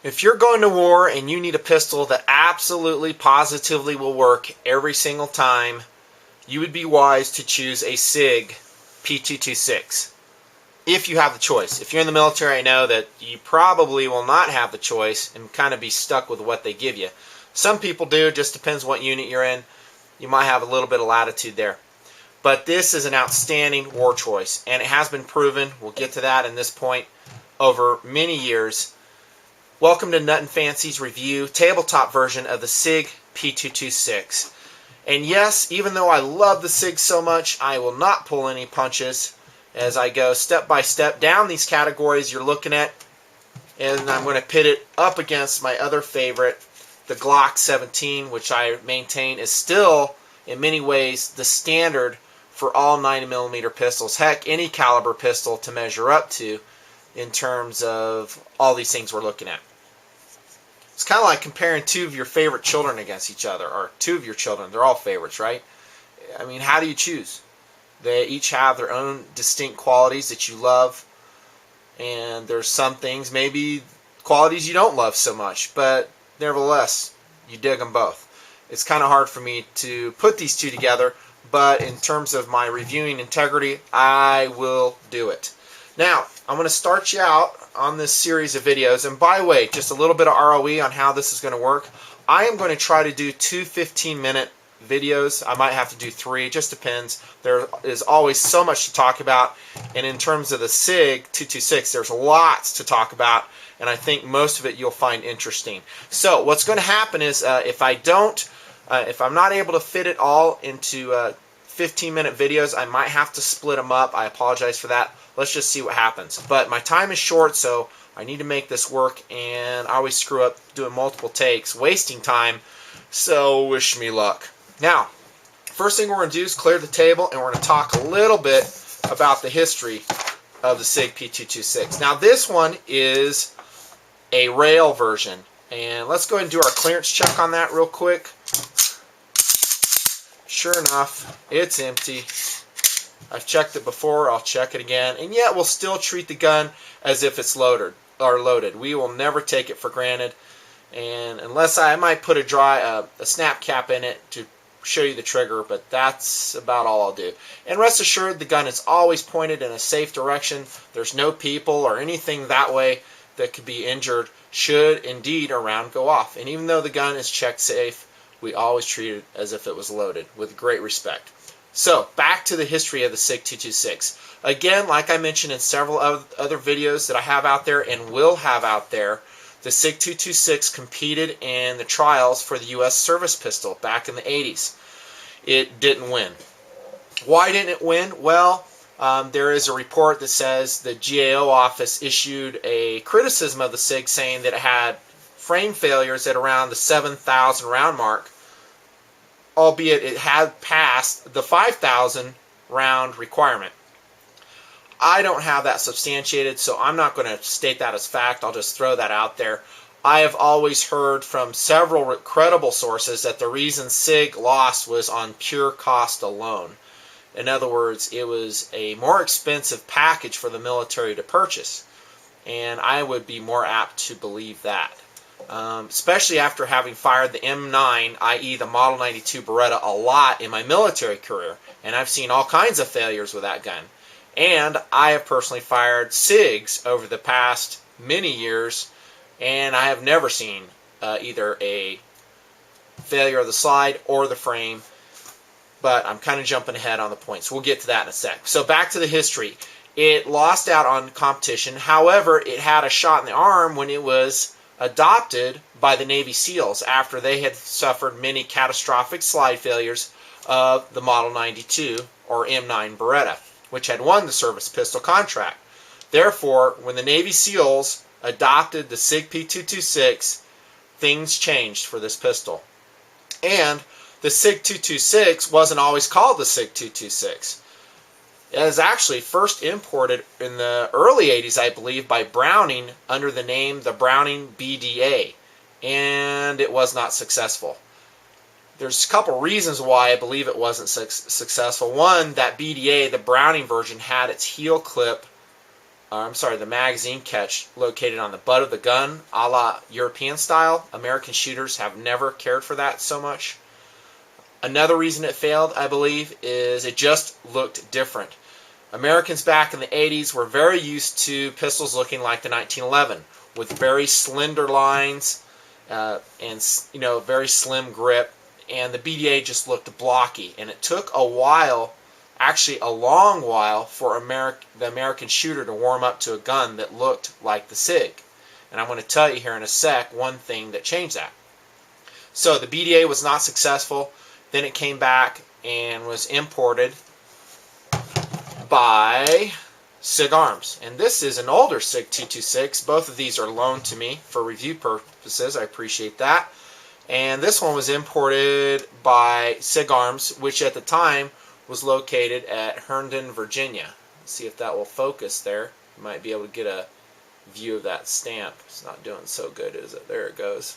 If you're going to war and you need a pistol that absolutely, positively will work every single time, you would be wise to choose a Sig P226. If you have the choice. If you're in the military, I know that you probably will not have the choice and kind of be stuck with what they give you. Some people do, it just depends what unit you're in. You might have a little bit of latitude there. But this is an outstanding war choice, and it has been proven, we'll get to that in this point, over many years. Welcome to Nutnfancy's review, tabletop version of the Sig P226. And yes, even though I love the Sig so much, I will not pull any punches as I go step by step down these categories you're looking at, and I'm going to pit it up against my other favorite, the Glock 17, which I maintain is still, in many ways, the standard for all 9mm pistols. Heck, any caliber pistol to measure up to in terms of all these things we're looking at. It's kind of like comparing two of your favorite children against each other, or two of your children. They're all favorites, right? I mean, how do you choose? They each have their own distinct qualities that you love, and there's some things, maybe qualities you don't love so much, but nevertheless, you dig them both. It's kind of hard for me to put these two together, but in terms of my reviewing integrity, I will do it. Now, I'm going to start you out on this series of videos, and by the way, just a little bit of ROE on how this is going to work. I am going to try to do 2 15-minute videos. I might have to do 3, it just depends. There is always so much to talk about, and in terms of the Sig 226, there's lots to talk about, and I think most of it you'll find interesting. So what's going to happen is if I'm not able to fit it all into 15-minute videos, I might have to split them up. I apologize for that. Let's just see what happens. But my time is short, so I need to make this work, and I always screw up doing multiple takes, wasting time, so wish me luck. Now, first thing we're going to do is clear the table, and we're going to talk a little bit about the history of the Sig P226. Now, this one is a rail version, and let's go ahead and do our clearance check on that real quick. Sure enough, it's empty. I've checked it before, I'll check it again, and yet we'll still treat the gun as if it's loaded. We will never take it for granted, and unless I might put a snap cap in it to show you the trigger, but that's about all I'll do. And rest assured, the gun is always pointed in a safe direction. There's no people or anything that way that could be injured should indeed a round go off. And even though the gun is checked safe, we always treat it as if it was loaded with great respect. So, back to the history of the Sig 226. Again, like I mentioned in several other videos that I have out there and will have out there, the Sig 226 competed in the trials for the U.S. service pistol back in the 80s. It didn't win. Why didn't it win? Well, there is a report that says the GAO office issued a criticism of the Sig saying that it had frame failures at around the 7,000 round mark, albeit it had passed the 5,000 round requirement. I don't have that substantiated, so I'm not going to state that as fact. I'll just throw that out there. I have always heard from several credible sources that the reason Sig lost was on pure cost alone. In other words, it was a more expensive package for the military to purchase, and I would be more apt to believe that. Especially after having fired the M9, i.e. the Model 92 Beretta, a lot in my military career, and I've seen all kinds of failures with that gun. And I have personally fired SIGs over the past many years, and I have never seen either a failure of the slide or the frame, but I'm kind of jumping ahead on the points. We'll get to that in a sec. So back to the history. It lost out on competition. However, it had a shot in the arm when it was adopted by the Navy SEALs after they had suffered many catastrophic slide failures of the Model 92 or M9 Beretta, which had won the service pistol contract. Therefore, when the Navy SEALs adopted the Sig P226, things changed for this pistol. And the Sig 226 wasn't always called the Sig 226. It was actually first imported in the early 80s, I believe, by Browning under the name the Browning BDA, and it was not successful. There's a couple reasons why I believe it wasn't successful. One, that BDA, the Browning version, had its heel clip the magazine catch located on the butt of the gun, a la European style. American shooters have never cared for that so much. Another reason it failed, I believe, is it just looked different. Americans back in the 80s were very used to pistols looking like the 1911, with very slender lines and very slim grip, and the BDA just looked blocky. And it took a while, actually a long while, for the American shooter to warm up to a gun that looked like the Sig. And I'm going to tell you here in a sec one thing that changed that. So the BDA was not successful. Then it came back and was imported by Sig Arms. And this is an older Sig 226. Both of these are loaned to me for review purposes. I appreciate that. And this one was imported by Sig Arms, which at the time was located at Herndon, Virginia. Let's see if that will focus there. You might be able to get a view of that stamp. It's not doing so good, is it? There it goes.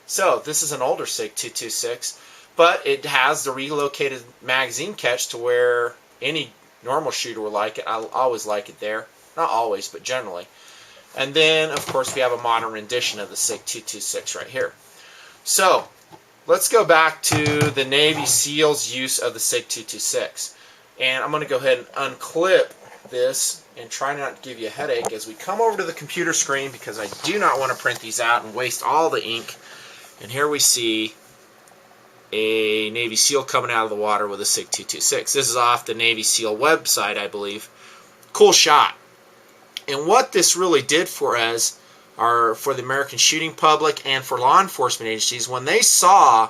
So this is an older Sig 226, but it has the relocated magazine catch to where any normal shooter will like it. I'll always like it there. Not always, but generally. And then, of course, we have a modern rendition of the Sig 226 right here. So let's go back to the Navy SEALs' use of the Sig 226. And I'm going to go ahead and unclip this and try not to give you a headache as we come over to the computer screen, because I do not want to print these out and waste all the ink. And here we see a Navy SEAL coming out of the water with a Sig 226. This is off the Navy SEAL website, I believe. Cool shot. And what this really did for us, or for the American shooting public and for law enforcement agencies, when they saw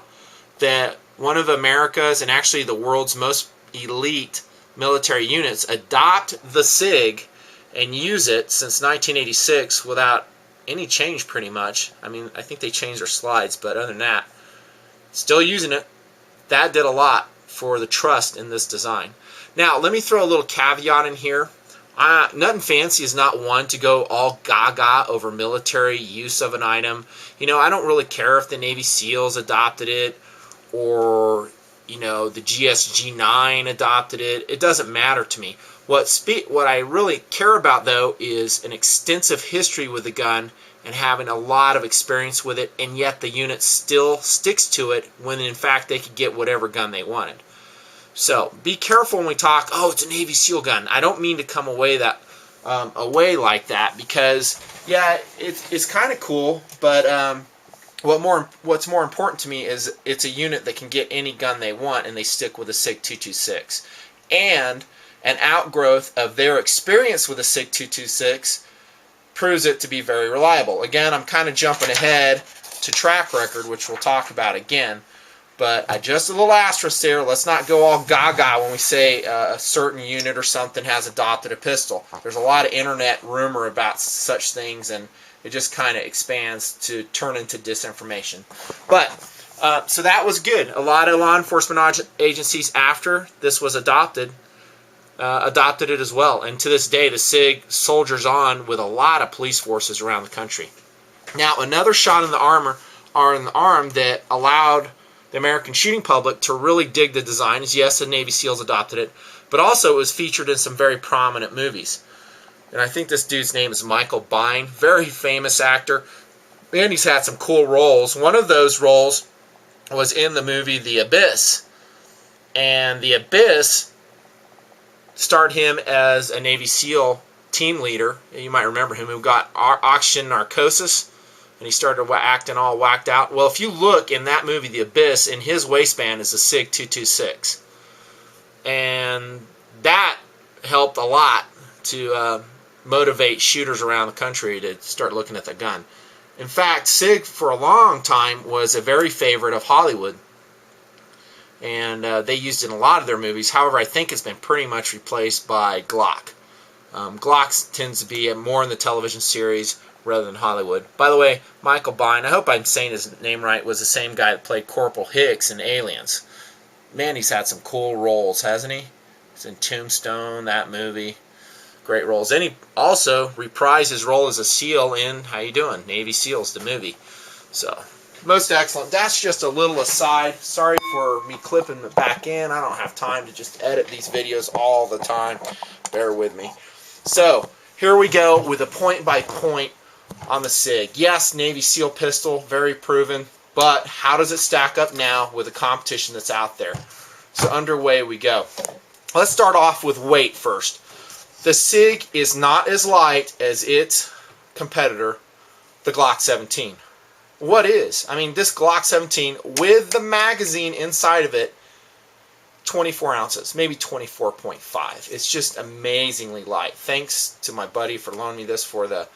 that one of America's and actually the world's most elite military units adopt the Sig and use it since 1986 without any change pretty much. I mean, I think they changed their slides, but other than that, still using it. That did a lot for the trust in this design. Now, let me throw a little caveat in here. Nutnfancy is not one to go all gaga over military use of an item. You know, I don't really care if the Navy SEALs adopted it or, you know, the GSG-9 adopted it. It doesn't matter to me. What I really care about, though, is an extensive history with the gun and having a lot of experience with it, and yet the unit still sticks to it when, in fact, they could get whatever gun they wanted. So be careful when we talk, oh, it's a Navy SEAL gun. I don't mean to come away like that, because, yeah, it's kind of cool, but what's more important to me is it's a unit that can get any gun they want, and they stick with a Sig 226. And an outgrowth of their experience with a Sig 226 proves it to be very reliable. Again, I'm kind of jumping ahead to track record, which we'll talk about again, but just a little asterisk there. Let's not go all gaga when we say a certain unit or something has adopted a pistol. There's a lot of internet rumor about such things, and it just kind of expands to turn into disinformation. But so that was good. A lot of law enforcement agencies, after this was adopted it as well. And to this day, the Sig soldiers on with a lot of police forces around the country. Now, another shot in the arm that allowed the American shooting public to really dig the design is, yes, the Navy SEALs adopted it, but also it was featured in some very prominent movies. And I think this dude's name is Michael Biehn, very famous actor, and he's had some cool roles. One of those roles was in the movie The Abyss, and The Abyss starred him as a Navy SEAL team leader. You might remember him, who got oxygen narcosis, and he started acting all whacked out. Well, if you look in that movie, The Abyss, in his waistband is a Sig 226. And that helped a lot to motivate shooters around the country to start looking at the gun. In fact, Sig, for a long time, was a very favorite of Hollywood. And they used it in a lot of their movies. However, I think it's been pretty much replaced by Glock. Glock tends to be more in the television series rather than Hollywood. By the way, Michael Biehn, I hope I'm saying his name right, was the same guy that played Corporal Hicks in Aliens. Man, he's had some cool roles, hasn't he? He's in Tombstone, that movie. Great roles. And he also reprised his role as a SEAL in, how you doing, Navy SEALs, the movie. So, most excellent. That's just a little aside. Sorry for me clipping it back in. I don't have time to just edit these videos all the time. Bear with me. So here we go with a point by point on the Sig. Yes, Navy SEAL pistol, very proven, but how does it stack up now with the competition that's out there? So underway we go. Let's start off with weight first. The Sig is not as light as its competitor, the Glock 17. What is? I mean, this Glock 17 with the magazine inside of it, 24 ounces, maybe 24.5. It's just amazingly light. Thanks to my buddy for loaning me this for the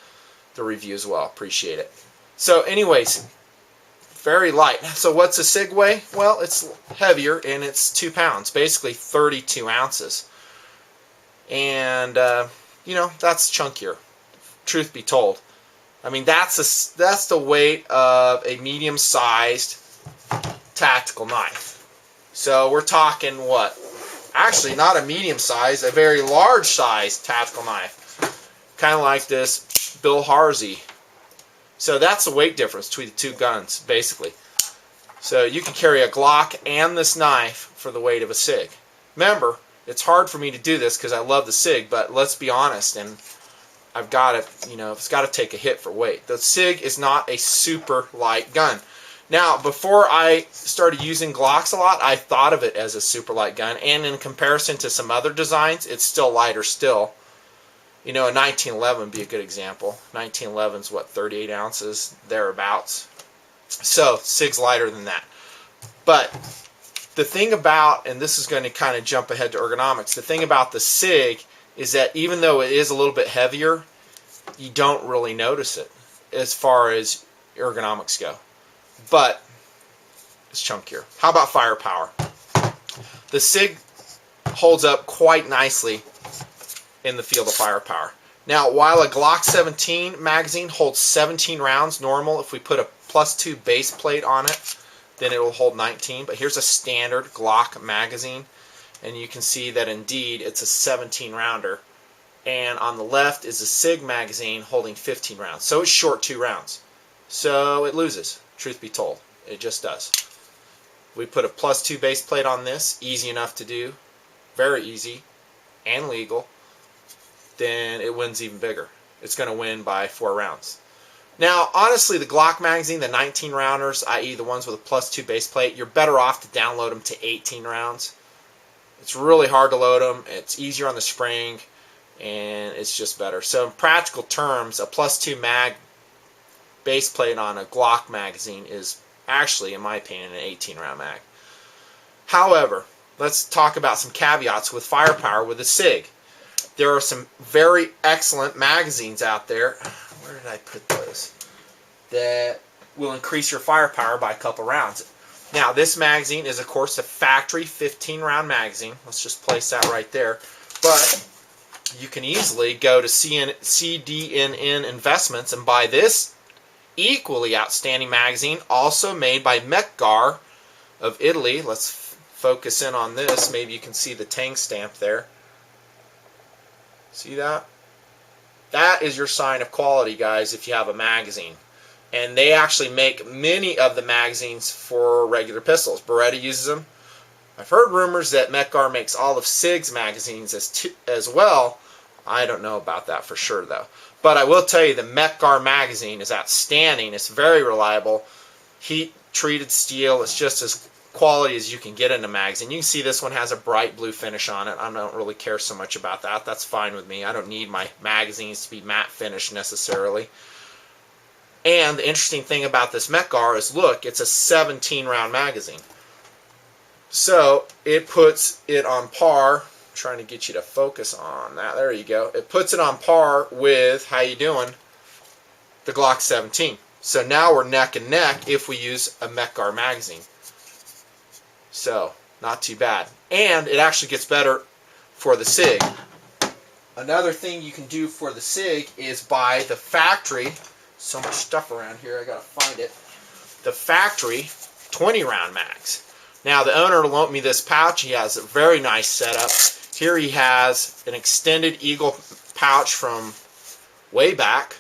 review as well. Appreciate it. So anyways, very light. So what's a Sig weigh? Well, it's heavier and it's 2 pounds, basically 32 ounces. And, you know, that's chunkier, truth be told. I mean, that's the weight of a medium-sized tactical knife. So we're talking what? Actually, not a medium-sized, a very large-sized tactical knife. Kind of like this Bill Harzy. So that's the weight difference between the two guns, basically. So you can carry a Glock and this knife for the weight of a Sig. Remember, it's hard for me to do this because I love the Sig, but let's be honest, and I've got to, you know, it's got to take a hit for weight. The Sig is not a super light gun. Now, before I started using Glocks a lot, I thought of it as a super light gun, and in comparison to some other designs, it's still lighter still. You know, a 1911 would be a good example. 1911 is what, 38 ounces, thereabouts. So, Sig's lighter than that. But the thing about, and this is going to kind of jump ahead to ergonomics, the thing about the Sig is that even though it is a little bit heavier, you don't really notice it as far as ergonomics go. But it's chunkier. How about firepower? The Sig holds up quite nicely in the field of firepower. Now, while a Glock 17 magazine holds 17 rounds normal, if we put a +2 base plate on it, then it will hold 19. But here's a standard Glock magazine, and you can see that indeed it's a 17 rounder. And on the left is a Sig magazine holding 15 rounds. So it's short 2 rounds. So it loses, truth be told. It just does. We put a +2 base plate on this, easy enough to do, very easy and legal. Then it wins even bigger. It's going to win by 4 rounds. Now, honestly, the Glock magazine, the 19 rounders, i.e. the ones with a +2 base plate, you're better off to download them to 18 rounds. It's really hard to load them. It's easier on the spring, and it's just better. So in practical terms, a +2 mag base plate on a Glock magazine is actually, in my opinion, an 18 round mag. However, let's talk about some caveats with firepower with the Sig. There are some very excellent magazines out there. Where did I put those? That will increase your firepower by a couple rounds. Now, this magazine is, of course, a factory 15-round magazine. Let's just place that right there. But you can easily go to CDNN Investments and buy this equally outstanding magazine, also made by Mekgar of Italy. Let's focus in on this. Maybe you can see the Tang stamp there. See that? That is your sign of quality, guys, if you have a magazine. And they actually make many of the magazines for regular pistols. Beretta uses them. I've heard rumors that Mekgar makes all of Sig's magazines as well. I don't know about that for sure, though. But I will tell you the Mekgar magazine is outstanding. It's very reliable. Heat-treated steel. It's just as quality as you can get in a magazine. You can see this one has a bright blue finish on it. I don't really care so much about that. That's fine with me. I don't need my magazines to be matte finished necessarily. And the interesting thing about this Mekgar is, look, it's a 17-round magazine. So it puts it on par. I'm trying to get you to focus on that. There you go. It puts it on par with, how you doing, the Glock 17. So now we're neck and neck if we use a Mekgar magazine. So, not too bad. And it actually gets better for the Sig. Another thing you can do for the Sig is buy the factory. So much stuff around here, I gotta find it. The factory 20-round mags. Now, the owner loaned me this pouch. He has a very nice setup. Here he has an extended Eagle pouch from way back.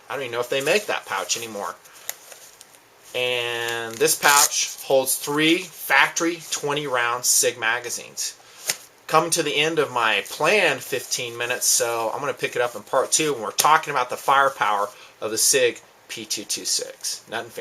I don't even know if they make that pouch anymore. And this pouch holds 3 factory 20-round Sig magazines. coming to the end of my planned 15 minutes, so I'm going to pick it up in part 2 when we're talking about the firepower of the Sig P226. Nutnfancy.